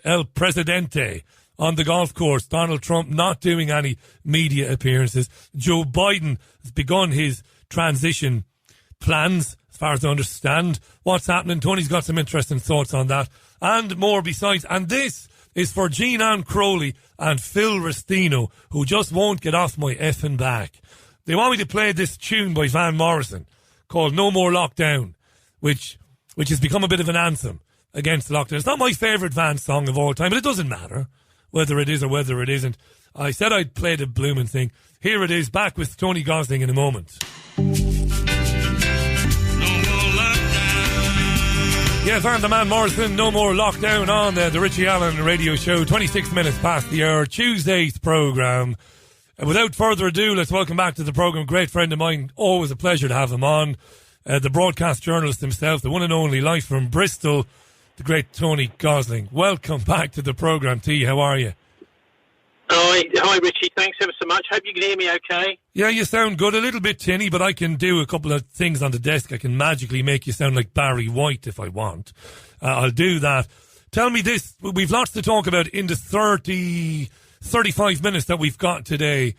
El Presidente, on the golf course. Donald Trump not doing any media appearances. Joe Biden has begun his transition plans, as far as I understand. What's happening? Tony's got some interesting thoughts on that and more besides. And this is for Jean Ann Crowley and Phil Restino, who just won't get off my effing back. They want me to play this tune by Van Morrison called No More Lockdown, which has become a bit of an anthem against lockdown. It's not my favourite Van song of all time, but it doesn't matter whether it is or whether it isn't. I said I'd play the blooming thing. Here it is, back with Tony Gosling in a moment. Yeah, Van the Man Morrison, No More Lockdown on the Richie Allen radio show. 26 minutes past the hour, Tuesday's programme. Without further ado, let's welcome back to the programme. Great friend of mine, always a pleasure to have him on. The broadcast journalist himself, the one and only, live from Bristol, the great Tony Gosling. Welcome back to the programme, T. How are you? Hi, Richie. Thanks ever so much. Hope you can hear me okay. Yeah, you sound good. A little bit tinny, but I can do a couple of things on the desk. I can magically make you sound like Barry White if I want. I'll do that. Tell me this. We've lots to talk about in the 35 minutes that we've got today.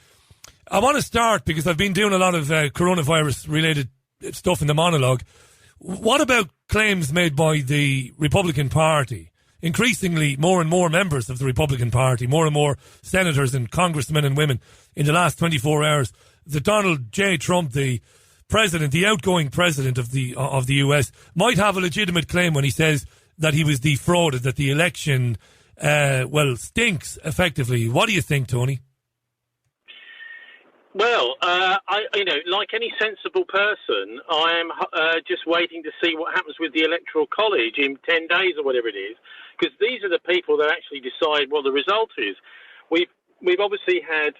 I want to start because I've been doing a lot of coronavirus-related stuff in the monologue. What about claims made by the Republican Party? Increasingly, more and more members of the Republican Party, more and more senators and congressmen and women in the last 24 hours, that Donald J. Trump, the president, the outgoing president of the US, might have a legitimate claim when he says that he was defrauded, that the election, stinks, effectively. What do you think, Tony? Well, like any sensible person, I am just waiting to see what happens with the Electoral College in 10 days or whatever it is, because these are the people that actually decide what the result is. We've obviously had,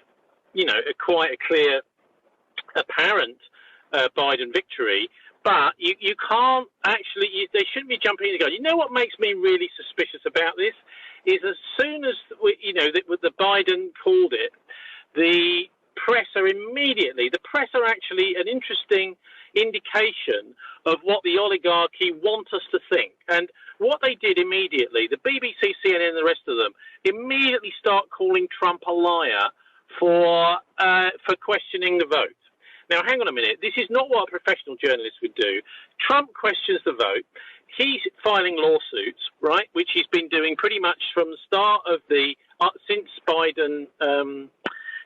quite a clear, apparent Biden victory, but you can't actually, they shouldn't be jumping in the gun. You know what makes me really suspicious about this is as soon as, the Biden called it, the press are actually an interesting indication of what the oligarchy want us to think. And what they did immediately, the BBC, CNN, and the rest of them, immediately start calling Trump a liar for questioning the vote. Now, hang on a minute. This is not what a professional journalist would do. Trump questions the vote. He's filing lawsuits, right, which he's been doing pretty much from the start of since Biden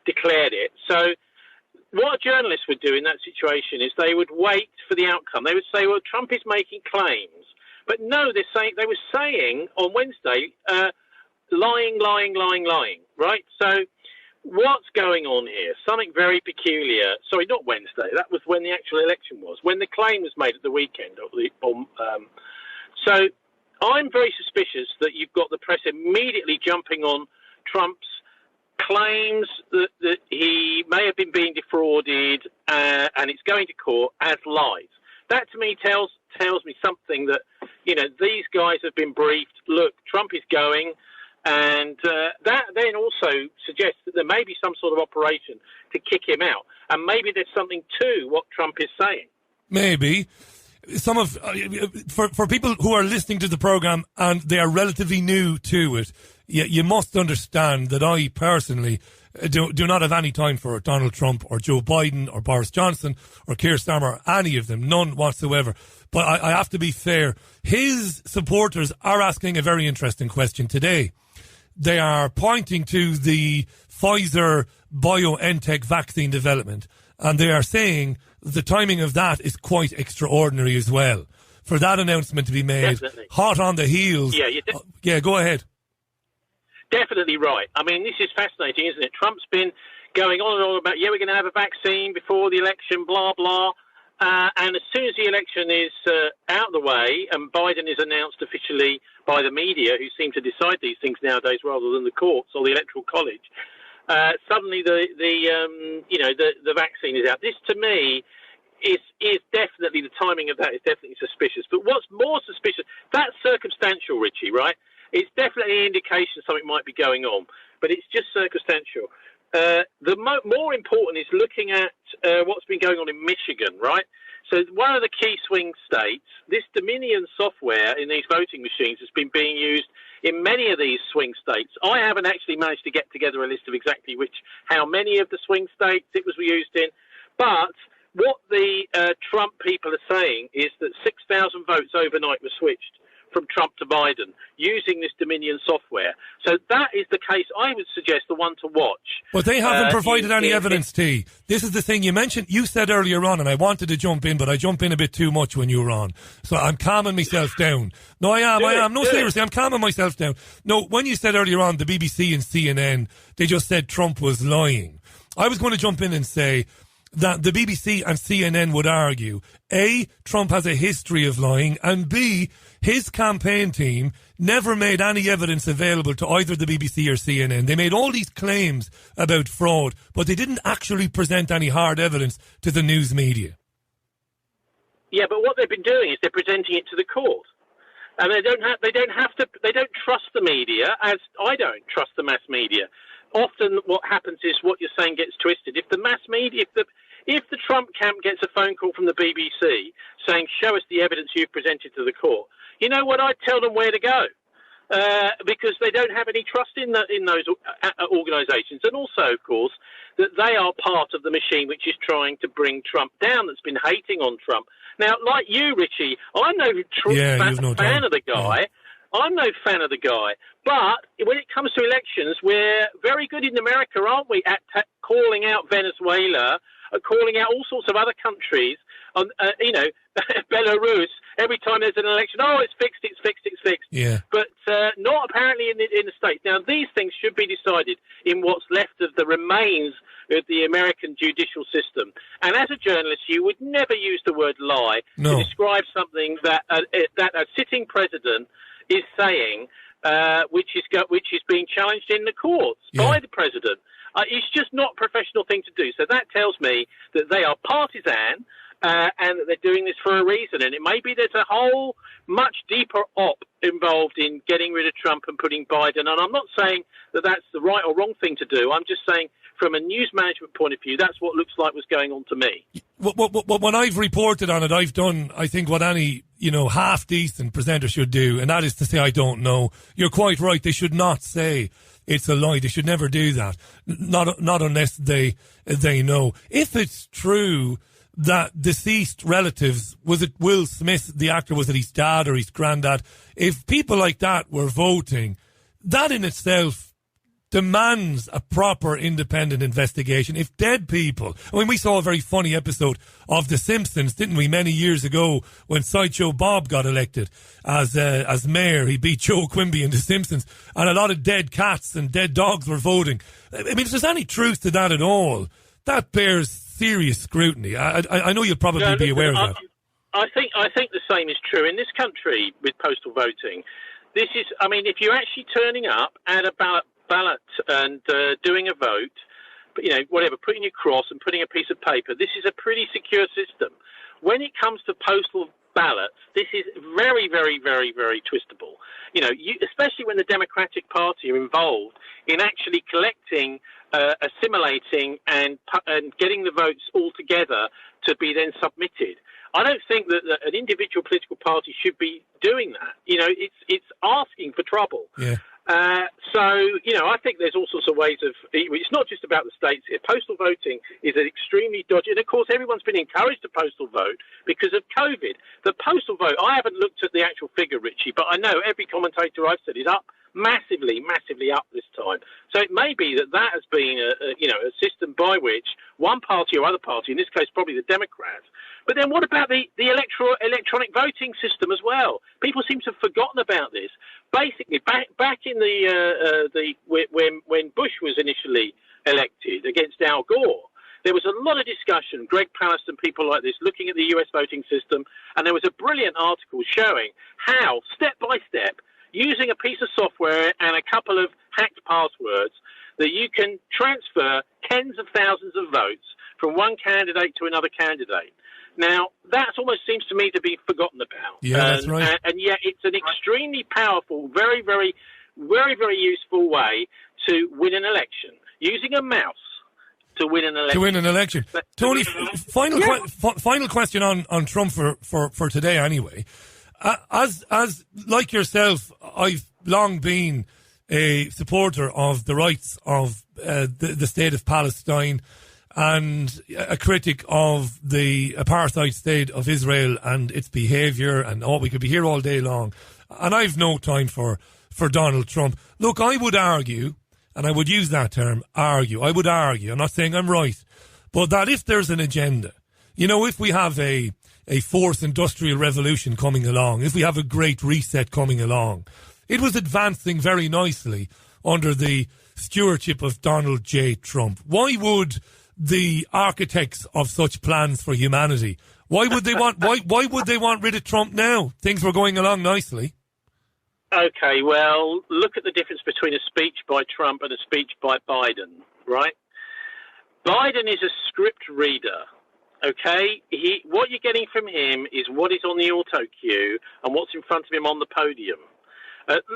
declared it. So what a journalist would do in that situation is they would wait for the outcome. They would say, well, Trump is making claims. But no, they were saying on Wednesday, lying, right? So what's going on here? Something very peculiar. Sorry, not Wednesday. That was when the actual election was, when the claim was made at the weekend. So I'm very suspicious that you've got the press immediately jumping on Trump's claims that he may have been being defrauded and it's going to court as lies. That to me tells me something that, these guys have been briefed. Look, Trump is going, and that then also suggests that there may be some sort of operation to kick him out. And maybe there's something to what Trump is saying. Maybe. For people who are listening to the programme and they are relatively new to it, you must understand that I personally do not have any time for Donald Trump or Joe Biden or Boris Johnson or Keir Starmer, any of them, none whatsoever. But I have to be fair. His supporters are asking a very interesting question today. They are pointing to the Pfizer BioNTech vaccine development, and they are saying the timing of that is quite extraordinary as well. For that announcement to be made, definitely hot on the heels. Yeah, go ahead. Definitely right. I mean, this is fascinating, isn't it? Trump's been going on and on about, we're going to have a vaccine before the election, blah, blah. And as soon as the election is out of the way and Biden is announced officially by the media, who seem to decide these things nowadays rather than the courts or the Electoral College, suddenly the vaccine is out. This, to me, is definitely, the timing of that is definitely suspicious. But what's more suspicious, that's circumstantial, Richie, right? It's definitely an indication something might be going on, but it's just circumstantial. The more important is looking at what's been going on in Michigan, right? So one of the key swing states, this Dominion software in these voting machines has been being used in many of these swing states. I haven't actually managed to get together a list of exactly how many of the swing states it was used in, but what the Trump people are saying is that 6,000 votes overnight were switched from Trump to Biden using this Dominion software. So that is the case, I would suggest, the one to watch. But they haven't provided any evidence, T. This is the thing you mentioned. You said earlier on, and I wanted to jump in, but I jump in a bit too much when you were on. So I'm calming myself down. No, I am. No, seriously, I'm calming myself down. No, when you said earlier on, the BBC and CNN, they just said Trump was lying. I was going to jump in and say that the BBC and CNN would argue, A, Trump has a history of lying, and B, his campaign team never made any evidence available to either the BBC or CNN. They made all these claims about fraud, but they didn't actually present any hard evidence to the news media. Yeah, but what they've been doing is they're presenting it to the court. And they don't trust the media, as I don't trust the mass media. Often what happens is what you're saying gets twisted. If the mass media, if the Trump camp gets a phone call from the BBC saying, show us the evidence you've presented to the court, you know what, I'd tell them where to go. Because they don't have any trust in those organisations. And also, of course, that they are part of the machine which is trying to bring Trump down, that's been hating on Trump. Now, like you, Richie, I'm no fan of the guy. Yeah. I'm no fan of the guy. But when it comes to elections, we're very good in America, aren't we, at calling out Venezuela, calling out all sorts of other countries, Belarus, every time there's an election, it's fixed. Yeah. But not apparently in the States. Now, these things should be decided in what's left of the remains of the American judicial system. And as a journalist, you would never use the word lie to describe something that a sitting president is saying, which is being challenged in the courts by the president. It's just not a professional thing to do. So that tells me that they are partisan and that they're doing this for a reason. And it may be there's a whole much deeper op involved in getting rid of Trump and putting Biden. And I'm not saying that that's the right or wrong thing to do. I'm just saying from a news management point of view, that's what looks like was going on to me. When I've reported on it, I've done, I think, what any, half-decent presenter should do, and that is to say, I don't know. You're quite right. They should not say it's a lie. They should never do that. Not unless they know. If it's true that deceased relatives, was it Will Smith, the actor, was it his dad or his granddad? If people like that were voting, that in itself demands a proper independent investigation. If dead people, we saw a very funny episode of The Simpsons, didn't we, many years ago when Sideshow Bob got elected as mayor. He beat Joe Quimby in The Simpsons, and a lot of dead cats and dead dogs were voting. I mean, if there's any truth to that at all, that bears serious scrutiny. I know you'll probably be aware of that. I think the same is true in this country with postal voting. This is, if you're actually turning up at a ballot and doing a vote, putting your cross and putting a piece of paper, this is a pretty secure system. When it comes to postal ballots, this is very, very, very, very twistable. Especially when the Democratic Party are involved in actually collecting, assimilating, and getting the votes all together to be then submitted. I don't think that an individual political party should be doing that. It's asking for trouble. Yeah. I think there's all sorts of ways of. It's not just about the states here. Postal voting is an extremely dodgy, and of course, everyone's been encouraged to postal vote because of COVID. The postal vote. I haven't looked at the actual figure, Richie, but I know every commentator I've said is up massively up this time. So it may be that has been a system by which one party or other party, in this case probably the Democrats. But then what about the electronic voting system as well? People seem to have forgotten about this. Basically, back in when Bush was initially elected against Al Gore, there was a lot of discussion, Greg Palast and people like this, looking at the US voting system, and there was a brilliant article showing how, step by step, using a piece of software and a couple of hacked passwords, that you can transfer tens of thousands of votes from one candidate to another candidate. Now, that almost seems to me to be forgotten about. Yeah, that's right. And yet it's an extremely powerful, very, very, very, very useful way to win an election. Using a mouse to win an election. To win an election. Tony, final question on Trump for today anyway. As like yourself, I've long been a supporter of the rights of the state of Palestine and a critic of the apartheid state of Israel and its behaviour, and we could be here all day long. And I've no time for Donald Trump. Look, I would argue, and I would use that term, argue. I would argue, I'm not saying I'm right, but that if there's an agenda, if we have a fourth industrial revolution coming along, if we have a great reset coming along, it was advancing very nicely under the stewardship of Donald J. Trump. Why would the architects of such plans for humanity, why would they want rid of Trump now? Things were going along nicely. Okay, well, look at the difference between a speech by Trump and a speech by Biden, right? Biden is a script reader, okay? What you're getting from him is what is on the auto cue and what's in front of him on the podium.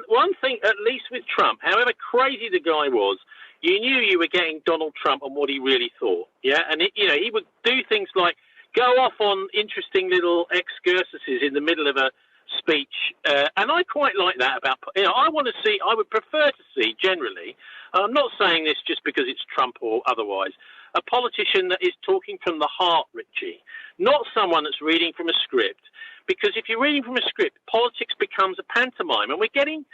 One thing, at least with Trump, however crazy the guy was, you knew you were getting Donald Trump and what he really thought, yeah? And, he would do things like go off on interesting little excursuses in the middle of a speech, and I quite like that about, I would prefer to see, generally, I'm not saying this just because it's Trump or otherwise, a politician that is talking from the heart, Richie, not someone that's reading from a script, because if you're reading from a script, politics becomes a pantomime, and we're getting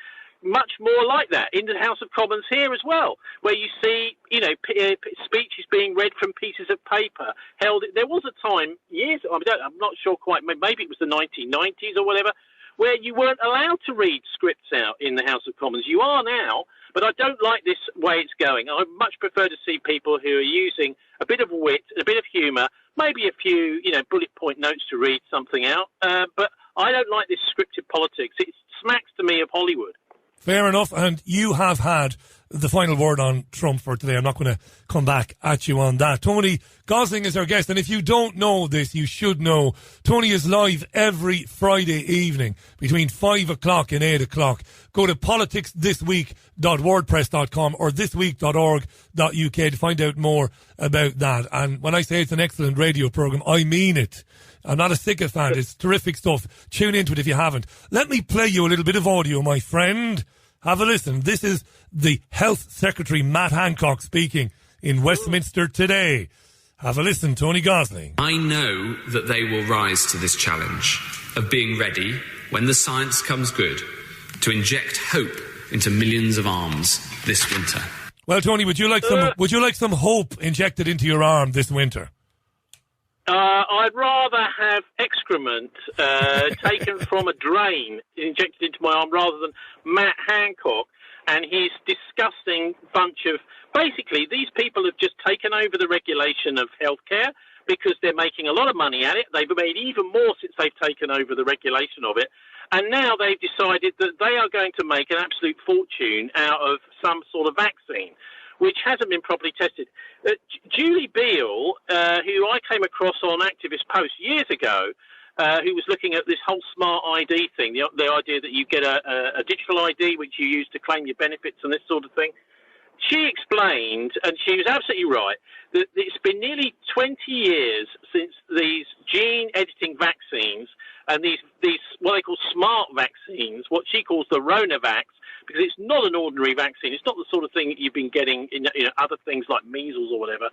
much more like that in the House of Commons here as well, where you see, speeches being read from pieces of paper held. There was a time, I'm not sure quite, maybe it was the 1990s or whatever, where you weren't allowed to read scripts out in the House of Commons. You are now, but I don't like this way it's going. I much prefer to see people who are using a bit of wit, a bit of humour, maybe a few, bullet point notes to read something out. But I don't like this scripted politics. It smacks to me of Hollywood. Fair enough, and you have had the final word on Trump for today. I'm not going to come back at you on that. Tony Gosling is our guest, and if you don't know this, you should know. Tony is live every Friday evening between 5 o'clock and 8 o'clock. Go to politicsthisweek.wordpress.com or thisweek.org.uk to find out more about that. And when I say it's an excellent radio programme, I mean it. I'm not a sycophant. It's terrific stuff. Tune into it if you haven't. Let me play you a little bit of audio, my friend. Have a listen. This is the Health Secretary, Matt Hancock, speaking in Westminster today. Have a listen, Tony Gosling. I know that they will rise to this challenge of being ready, when the science comes good, to inject hope into millions of arms this winter. Well, Tony, would you like some hope injected into your arm this winter? I'd rather have excrement taken from a drain injected into my arm rather than Matt Hancock and his disgusting bunch of... Basically, these people have just taken over the regulation of healthcare because they're making a lot of money at it. They've made even more since they've taken over the regulation of it. And now they've decided that they are going to make an absolute fortune out of some sort of vaccine, which hasn't been properly tested. Julie Beale, who I came across on Activist Post years ago, who was looking at this whole smart ID thing, the idea that you get a digital ID which you use to claim your benefits and this sort of thing. She explained, and she was absolutely right, that it's been nearly 20 years since these gene editing vaccines and these what they call smart vaccines, what she calls the Ronavax, because it's not an ordinary vaccine. It's not the sort of thing that you've been getting in other things like measles or whatever.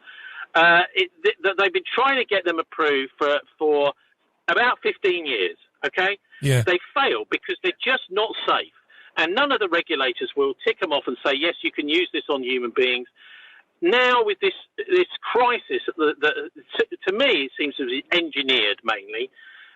They've been trying to get them approved for about 15 years, okay? Yeah. They failed because they're just not safe. And none of the regulators will tick them off and say, yes, you can use this on human beings. Now with this crisis, to me, it seems to be engineered mainly.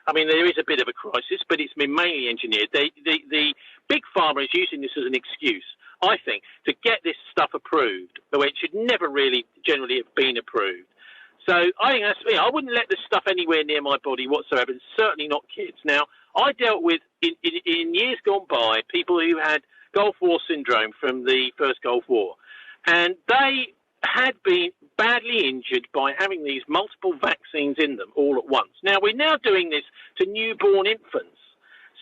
I mean, there is a bit of a crisis, but it's been mainly engineered. The big pharma is using this as an excuse, I think, to get this stuff approved, though it should never really generally have been approved. So I think I wouldn't let this stuff anywhere near my body whatsoever, and certainly not kids. Now, I dealt with, in years gone by, people who had Gulf War syndrome from the first Gulf War, and they had been badly injured by having these multiple vaccines in them all at once. Now, we're now doing this to newborn infants.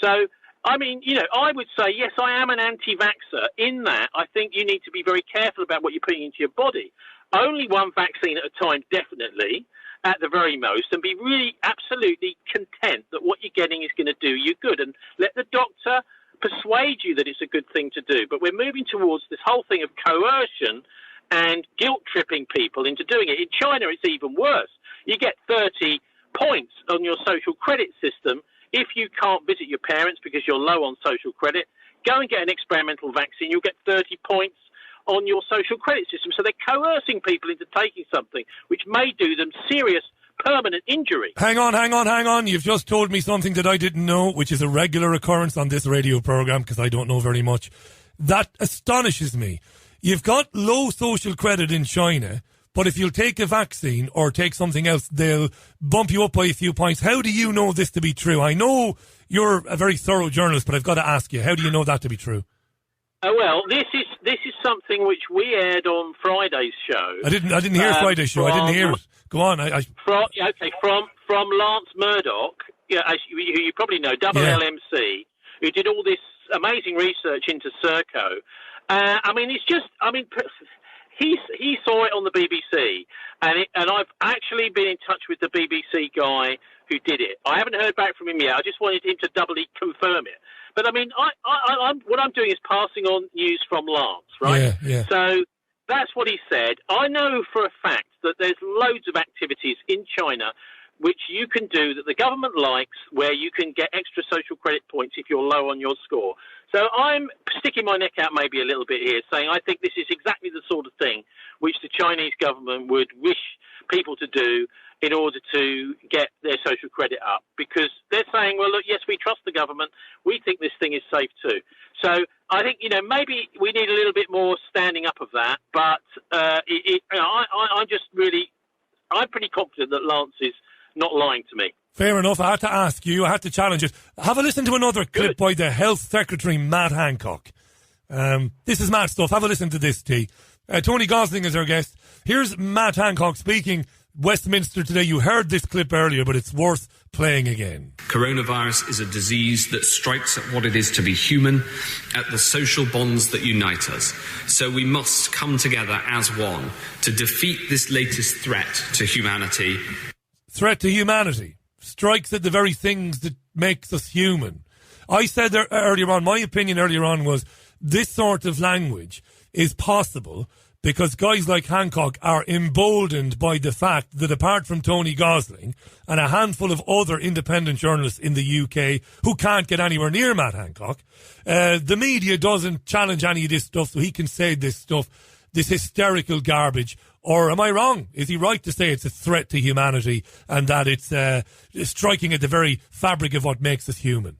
So I mean, I would say, yes, I am an anti-vaxxer in that I think you need to be very careful about what you're putting into your body. Only one vaccine at a time, definitely, at the very most, and be really absolutely content that what you're getting is going to do you good, and let the doctor persuade you that it's a good thing to do. But we're moving towards this whole thing of coercion and guilt-tripping people into doing it. In China, it's even worse. You get 30 points on your social credit system if you can't visit your parents because you're low on social credit. Go and get an experimental vaccine. You'll get 30 points on your social credit system. So they're coercing people into taking something which may do them serious permanent injury. Hang on. You've just told me something that I didn't know, which is a regular occurrence on this radio program because I don't know very much. That astonishes me. You've got low social credit in China, but if you'll take a vaccine or take something else, they'll bump you up by a few points. How do you know this to be true? I know you're a very thorough journalist, but I've got to ask you, how do you know that to be true? Well, this is something which we aired on Friday's show. I didn't hear Friday's show. I didn't hear it. Go on. From Lance Murdoch, who you probably know, LMC, who did all this amazing research into Serco. He saw it on the BBC, and I've actually been in touch with the BBC guy who did it. I haven't heard back from him yet. I just wanted him to doubly confirm it. But I mean, what I'm doing is passing on news from Lance, right? Yeah. So that's what he said. I know for a fact that there's loads of activities in China which you can do that the government likes, where you can get extra social credit points if you're low on your score. So I'm sticking my neck out maybe a little bit here, saying I think this is exactly the sort of thing which the Chinese government would wish people to do in order to get their social credit up, because they're saying, well, look, yes, we trust the government. We think this thing is safe too. So I think, maybe we need a little bit more standing up of that. But I'm pretty confident that Lance is not lying to me. Fair enough. I had to ask you. I had to challenge it. Have a listen to another clip by the Health Secretary, Matt Hancock. This is Matt stuff. Have a listen to this, T. Tony Gosling is our guest. Here's Matt Hancock speaking Westminster today. You heard this clip earlier, but it's worth playing again. Coronavirus is a disease that strikes at what it is to be human, at the social bonds that unite us. So we must come together as one to defeat this latest threat to humanity. Threat to humanity. Strikes at the very things that makes us human. I said there earlier on, my opinion earlier on was this sort of language is possible because guys like Hancock are emboldened by the fact that apart from Tony Gosling and a handful of other independent journalists in the UK who can't get anywhere near Matt Hancock, the media doesn't challenge any of this stuff, so he can say this stuff, this hysterical garbage. Or am I wrong? Is he right to say it's a threat to humanity and that it's striking at the very fabric of what makes us human?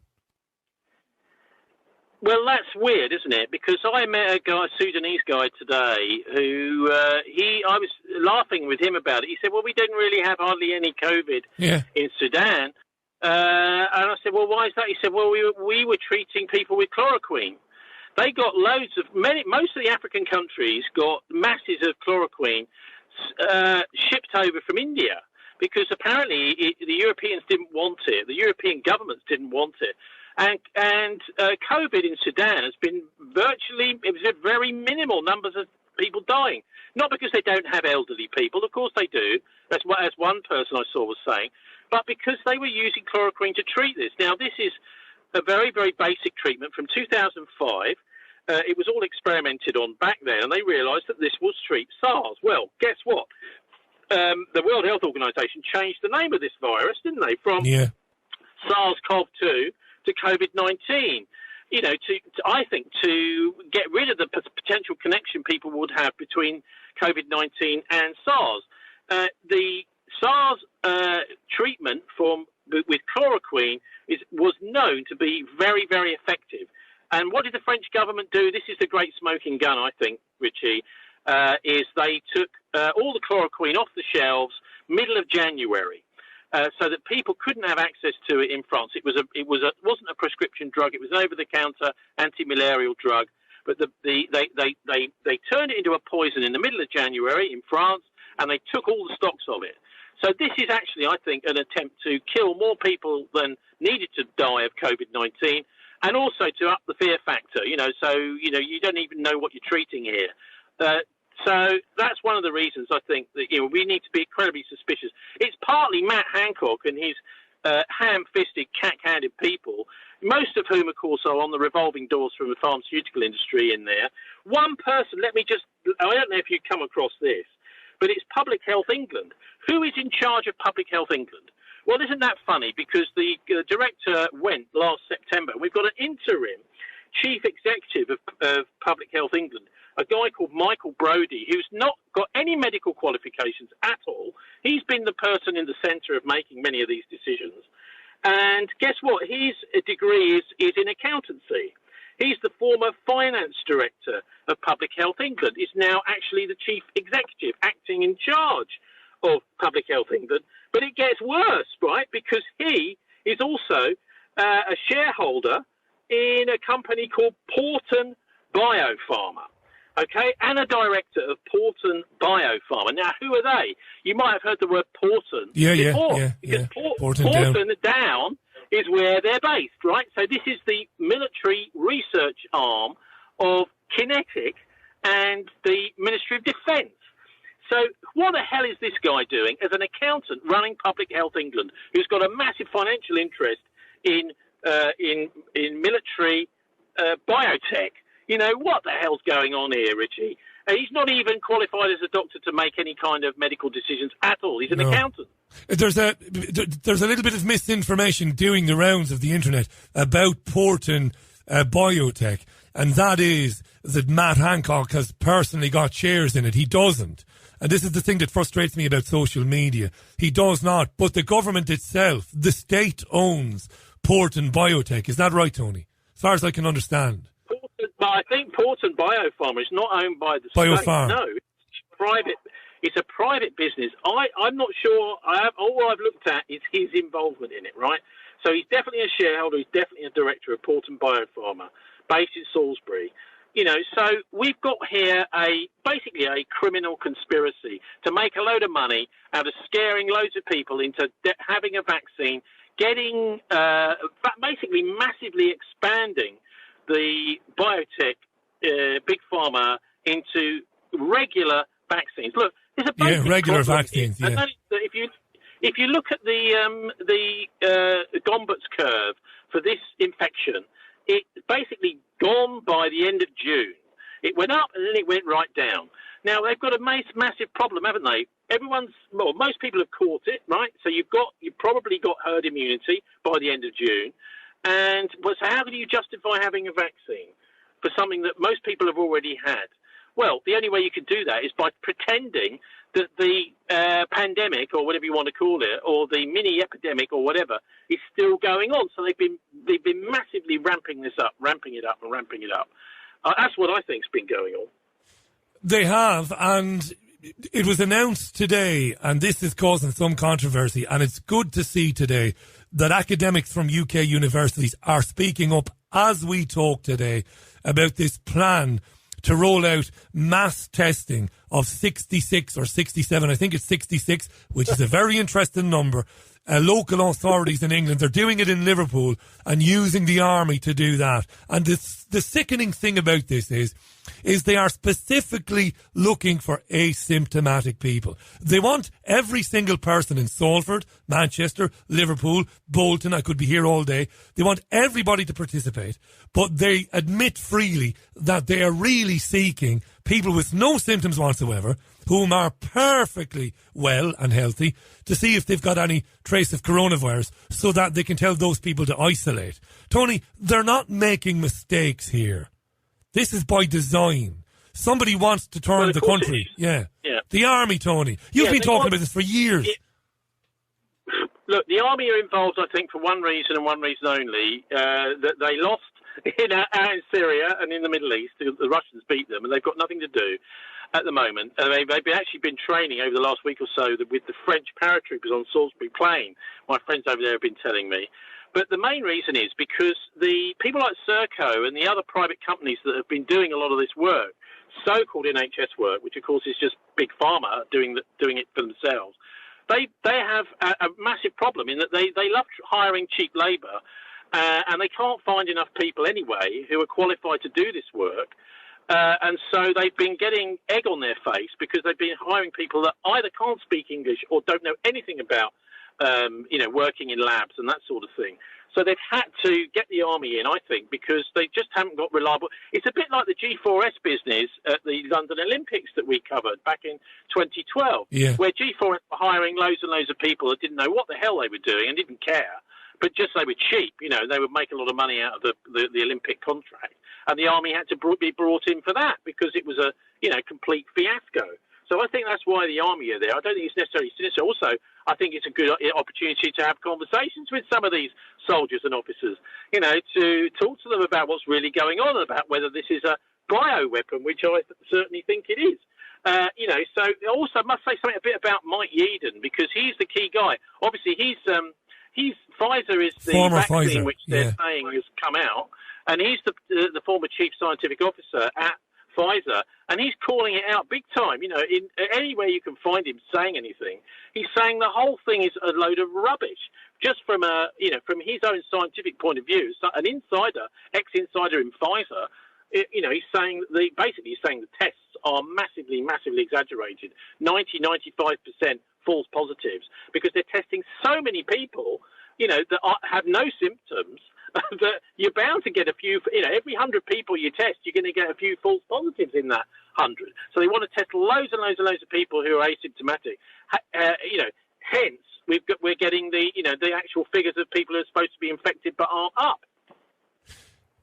Well, that's weird, isn't it? Because I met a Sudanese guy today who I was laughing with him about it. He said, well, we didn't really have hardly any COVID in Sudan. And I said, well, why is that? He said, well, we were treating people with chloroquine. They got most of the African countries got masses of chloroquine shipped over from India because apparently the Europeans didn't want it. The European governments didn't want it. And COVID in Sudan has been it was a very minimal numbers of people dying. Not because they don't have elderly people, of course they do, as one person I saw was saying, but because they were using chloroquine to treat this. Now, this is a very, very basic treatment from 2005. It was all experimented on back then, and they realised that this will treat SARS. Well, guess what? The World Health Organization changed the name of this virus, didn't they? From SARS-CoV-2 to COVID-19. I think to get rid of the potential connection people would have between COVID-19 and SARS. The SARS treatment with chloroquine was known to be very, very effective. And what did the French government do? This is the great smoking gun, I think, Richie, is they took all the chloroquine off the shelves middle of January. So that people couldn't have access to it in France. It wasn't a prescription drug. It was an over-the-counter anti-malarial drug. But they turned it into a poison in the middle of January in France, and they took all the stocks of it. So this is actually, I think, an attempt to kill more people than needed to die of COVID-19, and also to up the fear factor, so, you don't even know what you're treating here. So that's one of the reasons I think that, we need to be incredibly suspicious. It's partly Matt Hancock and his ham-fisted, cat-handed people, most of whom, of course, are on the revolving doors from the pharmaceutical industry in there. One person, I don't know if you've come across this, but it's Public Health England. Who is in charge of Public Health England? Well, isn't that funny? Because the director went last September. We've got an interim chief executive of Public Health England, a guy called Michael Brodie, who's not got any medical qualifications at all. He's been the person in the centre of making many of these decisions. And guess what? His degree is in accountancy. He's the former finance director of Public Health England. He's now actually the chief executive, acting in charge of Public Health England. But it gets worse, right? Because he is also a shareholder in a company called Porton Biopharma, okay, and a director of Porton Biopharma. Now, who are they? You might have heard the word Porton before. Yeah. Porton Down is where they're based, right? So this is the military research arm of Kinetic and the Ministry of Defence. So what the hell is this guy doing as an accountant running Public Health England, who's got a massive financial interest in military biotech? What the hell's going on here, Richie? He's not even qualified as a doctor to make any kind of medical decisions at all. He's an accountant. There's a little bit of misinformation doing the rounds of the internet about Porton Biotech, and that is that Matt Hancock has personally got shares in it. He doesn't. And this is the thing that frustrates me about social media. He does not. But the government itself, the state owns Porton Biotech. Is that right, Tony? As far as I can understand. But I think Porton Biopharma is not owned by the Biofarm. state. No, it's private. It's a private business. I'm not sure. All I've looked at is his involvement in it, right? So he's definitely a shareholder. He's definitely a director of Porton Biopharma, based in Salisbury. So we've got here basically a criminal conspiracy to make a load of money out of scaring loads of people into having a vaccine, getting basically massively expanding the biotech big pharma into regular vaccines. Look, there's a regular vaccines. Yeah. If you look at the Gombert's curve for this infection, it's basically gone by the end of June. It went up and then it went right down. Now they've got a massive problem, haven't they? Most people have caught it, right? So you've probably got herd immunity by the end of June. And so how do you justify having a vaccine for something that most people have already had? Well, the only way you can do that is by pretending that the pandemic, or whatever you want to call it, or the mini epidemic, or whatever, is still going on. So they've been massively ramping it up. That's what I think's been going on. They have, and it was announced today, and this is causing some controversy, and it's good to see today that academics from UK universities are speaking up as we talk today about this plan to roll out mass testing of 66 or 67, I think it's 66, which is a very interesting number. Local authorities in England, they're doing it in Liverpool and using the army to do that. And the sickening thing about this is they are specifically looking for asymptomatic people. They want every single person in Salford, Manchester, Liverpool, Bolton, I could be here all day. They want everybody to participate, but they admit freely that they are really seeking people with no symptoms whatsoever, whom are perfectly well and healthy, to see if they've got any trace of coronavirus so that they can tell those people to isolate. Tony, they're not making mistakes here. This is by design. Somebody wants to turn the country. Yeah. The army, Tony. You've been talking about this for years. Look, the army are involved, I think, for one reason and one reason only, that they lost in Syria and in the Middle East. The Russians beat them, and they've got nothing to do at the moment. They've actually been training over the last week or so with the French paratroopers on Salisbury Plain. My friends over there have been telling me. But the main reason is because the people like Serco and the other private companies that have been doing a lot of this work, so-called NHS work, which of course is just big pharma doing it for themselves, they have a massive problem in that they love hiring cheap labour, and they can't find enough people anyway who are qualified to do this work. And so they've been getting egg on their face because they've been hiring people that either can't speak English or don't know anything about, working in labs and that sort of thing. So they've had to get the army in, I think, because they just haven't got reliable. It's a bit like the G4S business at the London Olympics that we covered back in 2012, where G4S were hiring loads and loads of people that didn't know what the hell they were doing and didn't care, but just they were cheap. They would make a lot of money out of the Olympic contract, and the army had to be brought in for that because it was a complete fiasco. So I think that's why the army are there. I don't think it's necessarily sinister. Also, I think it's a good opportunity to have conversations with some of these soldiers and officers, to talk to them about what's really going on, about whether this is a bioweapon, which I certainly think it is. So also I must say something a bit about Mike Yeadon, because he's the key guy. Obviously, he's Pfizer is the former vaccine Pfizer, which they're saying has come out, and he's the former chief scientific officer at Pfizer, and he's calling it out big time. In anywhere you can find him saying anything, he's saying the whole thing is a load of rubbish. Just from from his own scientific point of view, so an ex-insider in Pfizer, he's saying he's saying the tests are massively, massively exaggerated. 90-95% false positives because they're testing so many people, that have no symptoms. That you're bound to get a few, every 100 people you test, you're going to get a few false positives in that 100. So they want to test loads and loads and loads of people who are asymptomatic. Hence, we're getting the actual figures of people who are supposed to be infected but aren't up.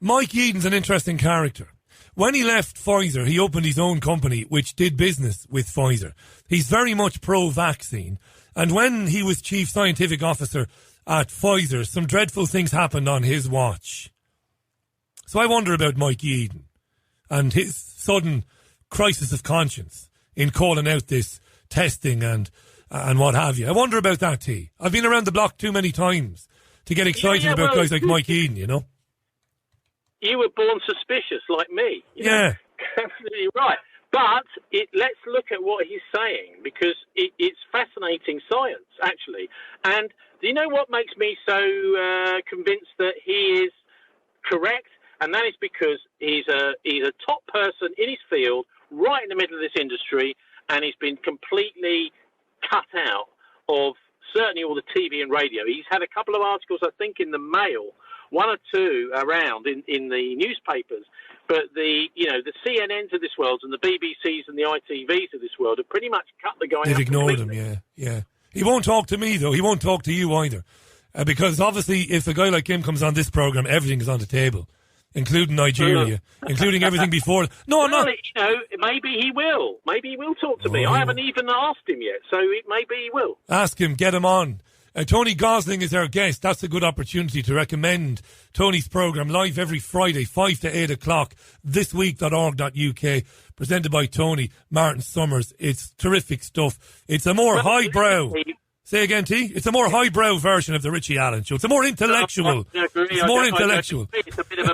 Mike Yeadon's an interesting character. When he left Pfizer, he opened his own company, which did business with Pfizer. He's very much pro-vaccine. And when he was chief scientific officer at Pfizer, some dreadful things happened on his watch. So I wonder about Mike Yeadon and his sudden crisis of conscience in calling out this testing and what have you. I wonder about that, T. I've been around the block too many times to get excited about guys like Mike Yeadon, You were born suspicious like me. Yeah. Absolutely right. But let's look at what he's saying, because it's fascinating science, actually. And do you know what makes me so convinced that he is correct? And that is because he's a top person in his field, right in the middle of this industry, and he's been completely cut out of certainly all the TV and radio. He's had a couple of articles, I think, in the Mail, one or two around in the newspapers. But the CNNs of this world and the BBCs and the ITVs of this world have pretty much cut the guy out. They've ignored him, yeah. He won't talk to me, though. He won't talk to you either. Because obviously, if a guy like him comes on this programme, everything is on the table, including Nigeria, including everything before. No, I'm not. Maybe he will. Maybe he will talk to me. I haven't even asked him yet, so maybe he will. Ask him, get him on. Tony Gosling is our guest. That's a good opportunity to recommend Tony's programme live every Friday, 5 to 8 o'clock, thisweek.org.uk, presented by Tony Martin Summers. It's terrific stuff. It's a more highbrow... Say again, T? It's a more highbrow version of the Richie Allen show. It's a more intellectual. It's more intellectual. It's a bit of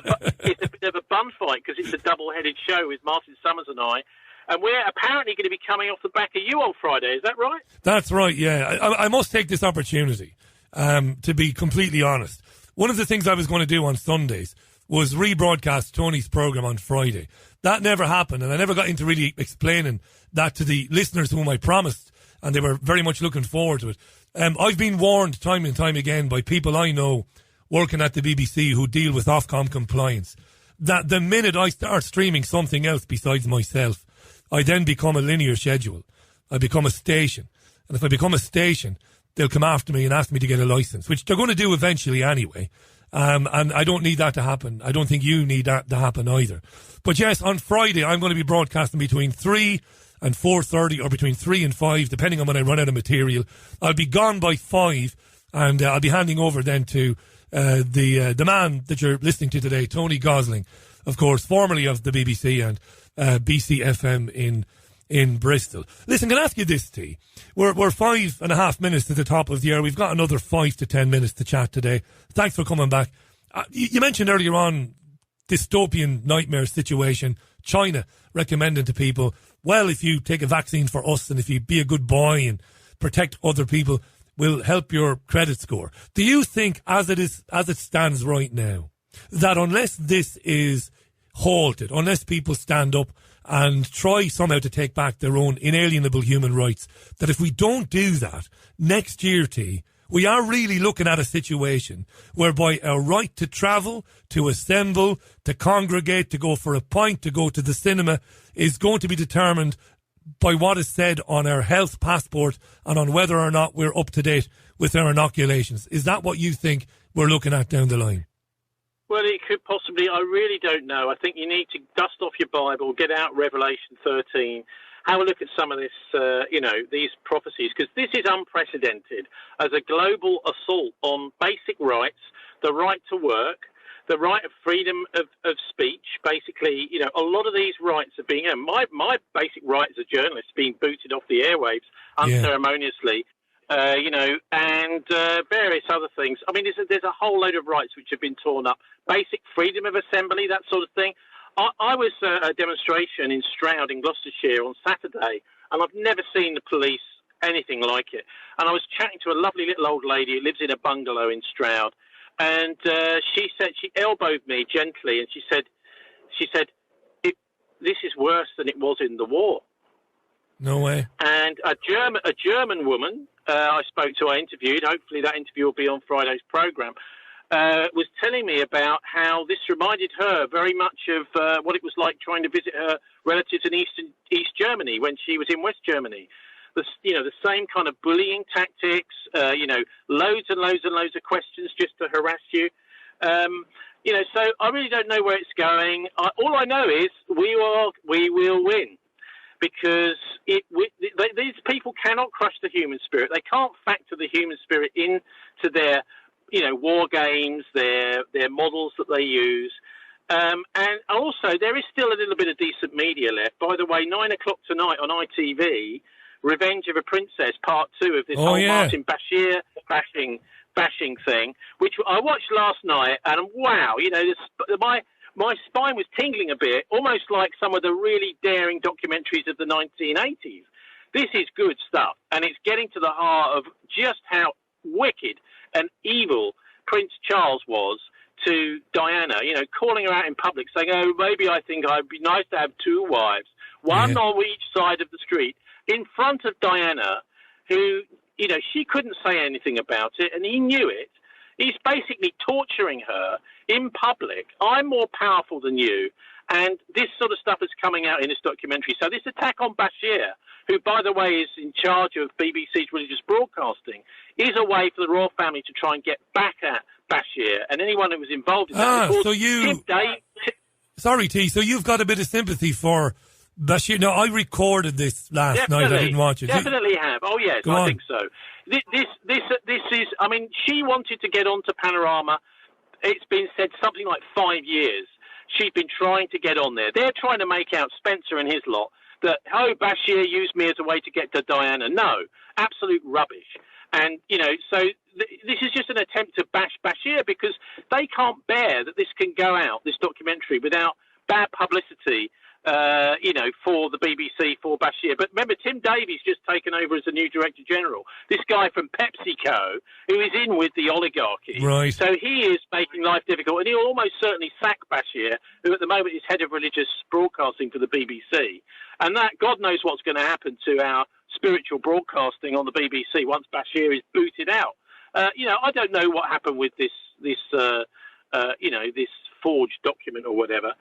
a bun fight because it's a double-headed show with Martin Summers and I. And we're apparently going to be coming off the back of you on Friday. Is that right? That's right, yeah. I must take this opportunity to be completely honest. One of the things I was going to do on Sundays was rebroadcast Tony's programme on Friday. That never happened, and I never got into really explaining that to the listeners whom I promised, and they were very much looking forward to it. I've been warned time and time again by people I know working at the BBC who deal with Ofcom compliance that the minute I start streaming something else besides myself, I then become a linear schedule. I become a station. And if I become a station, they'll come after me and ask me to get a license, which they're going to do eventually anyway. And I don't need that to happen. I don't think you need that to happen either. But yes, on Friday, I'm going to be broadcasting between 3 and 4:30 or between 3 and 5, depending on when I run out of material. I'll be gone by 5, and I'll be handing over then to the man that you're listening to today, Tony Gosling, of course, formerly of the BBC and BCFM in Bristol. Listen, can I ask you this, T? We're 5.5 minutes to the top of the hour. We've got another 5 to 10 minutes to chat today. Thanks for coming back. You mentioned earlier on dystopian nightmare situation, China recommending to people, well, if you take a vaccine for us and if you be a good boy and protect other people, will help your credit score. Do you think, as it stands right now, that unless this is halted, unless people stand up and try somehow to take back their own inalienable human rights, that if we don't do that, next year, we are really looking at a situation whereby our right to travel, to assemble, to congregate, to go for a pint, to go to the cinema is going to be determined by what is said on our health passport and on whether or not we're up to date with our inoculations. Is that what you think we're looking at down the line? Well, it could possibly. I really don't know. I think you need to dust off your Bible, get out Revelation 13, have a look at some of this, these prophecies, because this is unprecedented as a global assault on basic rights, the right to work, the right of freedom of speech. Basically, a lot of these rights are being, my basic right as a journalist being booted off the airwaves unceremoniously. And various other things. I mean, there's a whole load of rights which have been torn up. Basic freedom of assembly, that sort of thing. I was at a demonstration in Stroud in Gloucestershire on Saturday, and I've never seen the police anything like it. And I was chatting to a lovely little old lady who lives in a bungalow in Stroud, and she elbowed me gently, and she said, this is worse than it was in the war. No way. And a German woman I spoke to, I interviewed, hopefully that interview will be on Friday's programme, was telling me about how this reminded her very much of what it was like trying to visit her relatives in East Germany when she was in West Germany. The same kind of bullying tactics, loads and loads and loads of questions just to harass you. So I really don't know where it's going. All I know is we will win. Because these people cannot crush the human spirit. They can't factor the human spirit into their, war games, their models that they use. And also, there is still a little bit of decent media left. By the way, 9 o'clock tonight on ITV, Revenge of a Princess, Part 2 of this Martin Bashir bashing thing, which I watched last night, and wow, my spine was tingling a bit, almost like some of the really daring documentaries of the 1980s. This is good stuff, and it's getting to the heart of just how wicked and evil Prince Charles was to Diana, calling her out in public, saying, oh, maybe I think I'd be nice to have 2 wives, one on each side of the street, in front of Diana, who, she couldn't say anything about it, and he knew it. He's basically torturing her in public. I'm more powerful than you. And this sort of stuff is coming out in this documentary. So this attack on Bashir, who, by the way, is in charge of BBC's religious broadcasting, is a way for the royal family to try and get back at Bashir and anyone who was involved in that. Sorry, T, so you've got a bit of sympathy for Bashir. No, I recorded this last night. I didn't watch it. Definitely have. Oh, yes, I think so. This is, I mean, she wanted to get onto Panorama. It's been said something like 5 years. She's been trying to get on there. They're trying to make out, Spencer and his lot, that, Bashir used me as a way to get to Diana. No, absolute rubbish. And, so this is just an attempt to bash Bashir because they can't bear that this can go out, this documentary, without bad publicity, for the BBC, for Bashir. But remember, Tim Davies just taken over as the new Director General. This guy from PepsiCo, who is in with the oligarchy. Right. So he is making life difficult, and he'll almost certainly sack Bashir, who at the moment is head of religious broadcasting for the BBC. And that, God knows what's going to happen to our spiritual broadcasting on the BBC once Bashir is booted out. I don't know what happened with this forged document or whatever.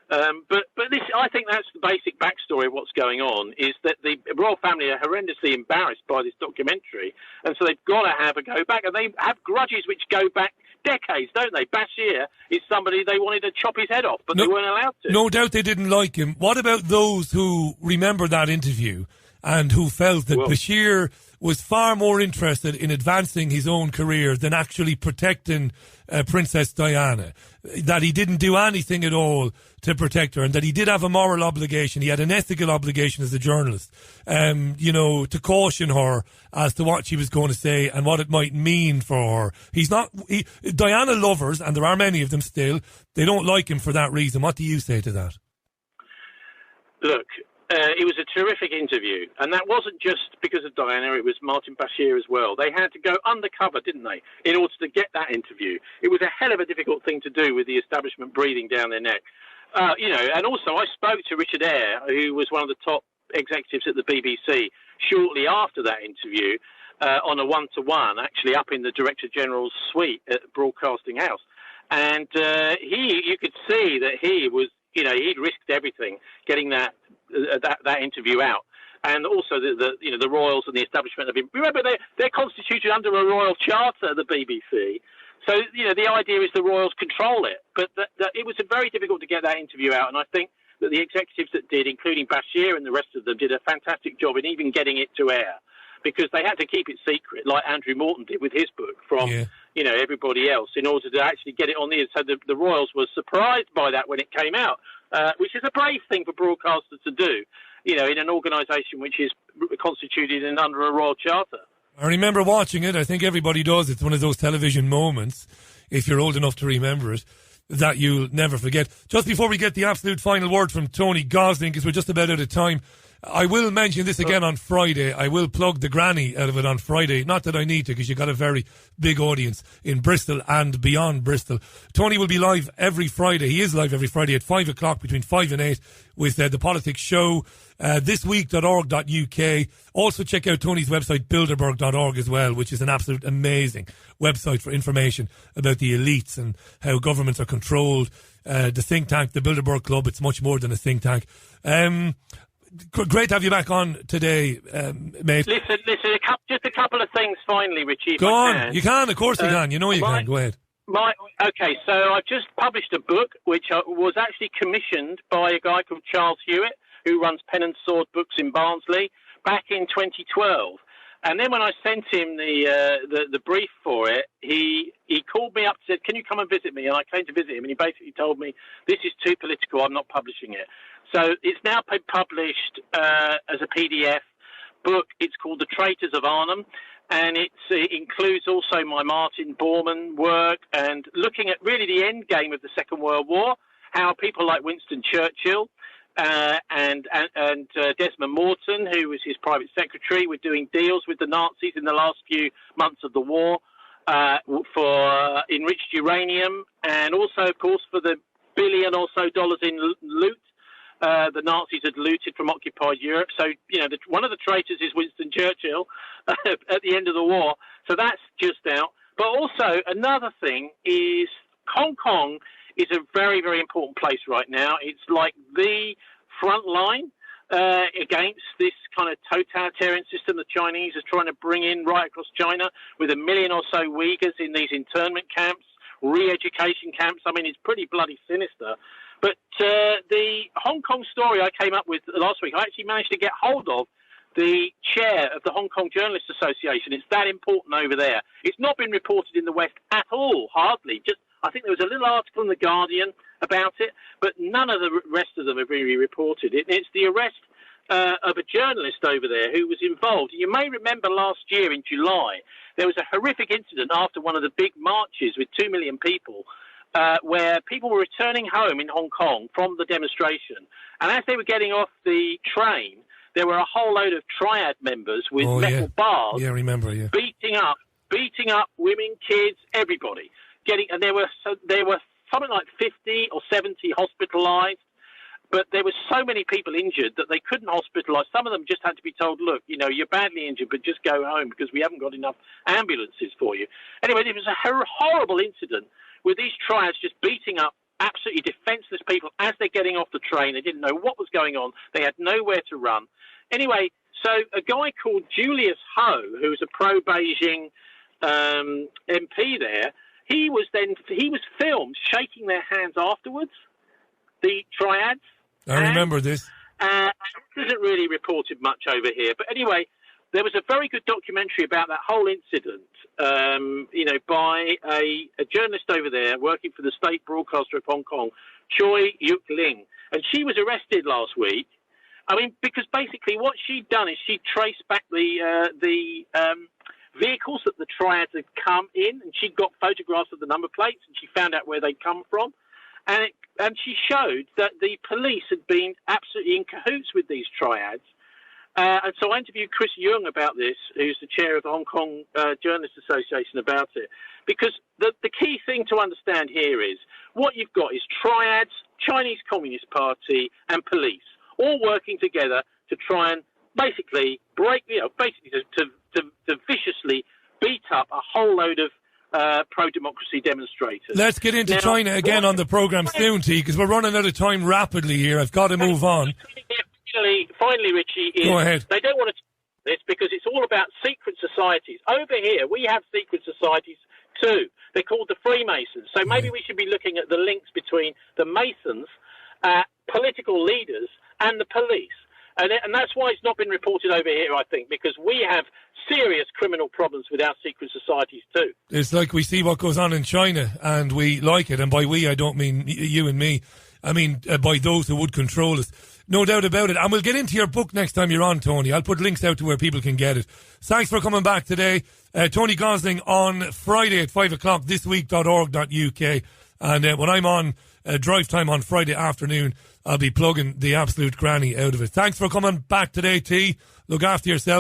But this, I think that's the basic backstory of what's going on, is that the royal family are horrendously embarrassed by this documentary, and so they've got to have a go back, and they have grudges which go back decades, don't they? Bashir is somebody they wanted to chop his head off, but they weren't allowed to. No doubt they didn't like him. What about those who remember that interview and who felt that Bashir was far more interested in advancing his own career than actually protecting Princess Diana, that he didn't do anything at all to protect her, and that he did have a moral obligation, he had an ethical obligation as a journalist, to caution her as to what she was going to say and what it might mean for her. Diana lovers, and there are many of them still, they don't like him for that reason. What do you say to that? Look, It was a terrific interview, and that wasn't just because of Diana. It was Martin Bashir as well. They had to go undercover, didn't they, in order to get that interview. It was a hell of a difficult thing to do with the establishment breathing down their neck. And also I spoke to Richard Eyre, who was one of the top executives at the BBC, shortly after that interview, on a one-to-one, actually up in the Director General's suite at Broadcasting House. And you could see that he was, he'd risked everything getting that interview out. And also the royals and the establishment have been, remember they're constituted under a royal charter, the BBC. So, the idea is the royals control it. But it was very difficult to get that interview out. And I think that the executives that did, including Bashir and the rest of them, did a fantastic job in even getting it to air, because they had to keep it secret, like Andrew Morton did with his book from, everybody else, in order to actually get it on the air. So the royals were surprised by that when it came out, which is a brave thing for broadcasters to do, in an organisation which is constituted under a royal charter. I remember watching it. I think everybody does. It's one of those television moments, if you're old enough to remember it, that you'll never forget. Just before we get the absolute final word from Tony Gosling, because we're just about out of time, I will mention this again on Friday. I will plug the granny out of it on Friday. Not that I need to, because you've got a very big audience in Bristol and beyond Bristol. Tony will be live every Friday. He is live every Friday at 5 o'clock, between 5 and 8, with the Politics Show, thisweek.org.uk. Also check out Tony's website, bilderberg.org as well, which is an absolute amazing website for information about the elites and how governments are controlled. The think tank, the Bilderberg Club, it's much more than a think tank. Great to have you back on today, mate. Listen, just a couple of things finally, Richie. Go on. You can, of course you can. You know you can. Go ahead. Okay, so I've just published a book which was actually commissioned by a guy called Charles Hewitt, who runs Pen and Sword Books in Barnsley, back in 2012. And then when I sent him the brief for it, he called me up and said, "Can you come and visit me?" And I came to visit him, and he basically told me, "This is too political, I'm not publishing it." So it's now been published as a PDF book. It's called The Traitors of Arnhem, and it includes also my Martin Bormann work and looking at really the end game of the Second World War, how people like Winston Churchill and Desmond Morton, who was his private secretary, were doing deals with the Nazis in the last few months of the war for enriched uranium, and also, of course, for the $1 billion or so in loot the Nazis had looted from occupied Europe. So, one of the traitors is Winston Churchill at the end of the war. So that's just out. But also another thing is Hong Kong is a very, very important place right now. It's like the front line against this kind of totalitarian system the Chinese are trying to bring in right across China, with 1 million or so Uyghurs in these internment camps, re-education camps. I mean, it's pretty bloody sinister. But the Hong Kong story I came up with last week, I actually managed to get hold of the chair of the Hong Kong Journalists Association. It's that important over there. It's not been reported in the West at all, hardly. I think there was a little article in The Guardian about it, but none of the rest of them have really reported it. It's the arrest of a journalist over there who was involved. You may remember last year in July, there was a horrific incident after one of the big marches with 2 million people, where people were returning home in Hong Kong from the demonstration. And as they were getting off the train, there were a whole load of triad members with metal bars beating up women, kids, everybody. And there were something like 50 or 70 hospitalised, but there were so many people injured that they couldn't hospitalise. Some of them just had to be told, "Look, you're badly injured, but just go home because we haven't got enough ambulances for you." Anyway, it was a horrible incident with these triads just beating up absolutely defenceless people as they're getting off the train. They didn't know what was going on. They had nowhere to run. Anyway, so a guy called Julius Ho, who was a pro-Beijing MP there, he was filmed shaking their hands afterwards, the triads. I remember this. It isn't really reported much over here. But anyway, there was a very good documentary about that whole incident, by a journalist over there working for the state broadcaster of Hong Kong, Choi Yuk Ling. And she was arrested last week. I mean, because basically what she'd done is she traced back the vehicles that the triads had come in, and she got photographs of the number plates, and she found out where they'd come from. And and she showed that the police had been absolutely in cahoots with these triads. And so I interviewed Chris Young about this, who's the chair of the Hong Kong Journalists Association, about it. Because the key thing to understand here is what you've got is triads, Chinese Communist Party, and police, all working together to try and basically to viciously beat up a whole load of pro-democracy demonstrators. Let's get into China again on the programme soon, T, because we're running out of time rapidly here. I've got to move on. Finally, Richie, go ahead. They don't want to this because it's all about secret societies. Over here, we have secret societies too. They're called the Freemasons. So maybe we should be looking at the links between the Masons, political leaders, and the police. And that's why it's not been reported over here, I think, because we have serious criminal problems with our secret societies too. It's like we see what goes on in China and we like it. And by we, I don't mean you and me. I mean by those who would control us. No doubt about it. And we'll get into your book next time you're on, Tony. I'll put links out to where people can get it. Thanks for coming back today. Tony Gosling on Friday at 5 o'clock, thisweek.org.uk. And when I'm on drive time on Friday afternoon, I'll be plugging the absolute granny out of it. Thanks for coming back today, T. Look after yourself.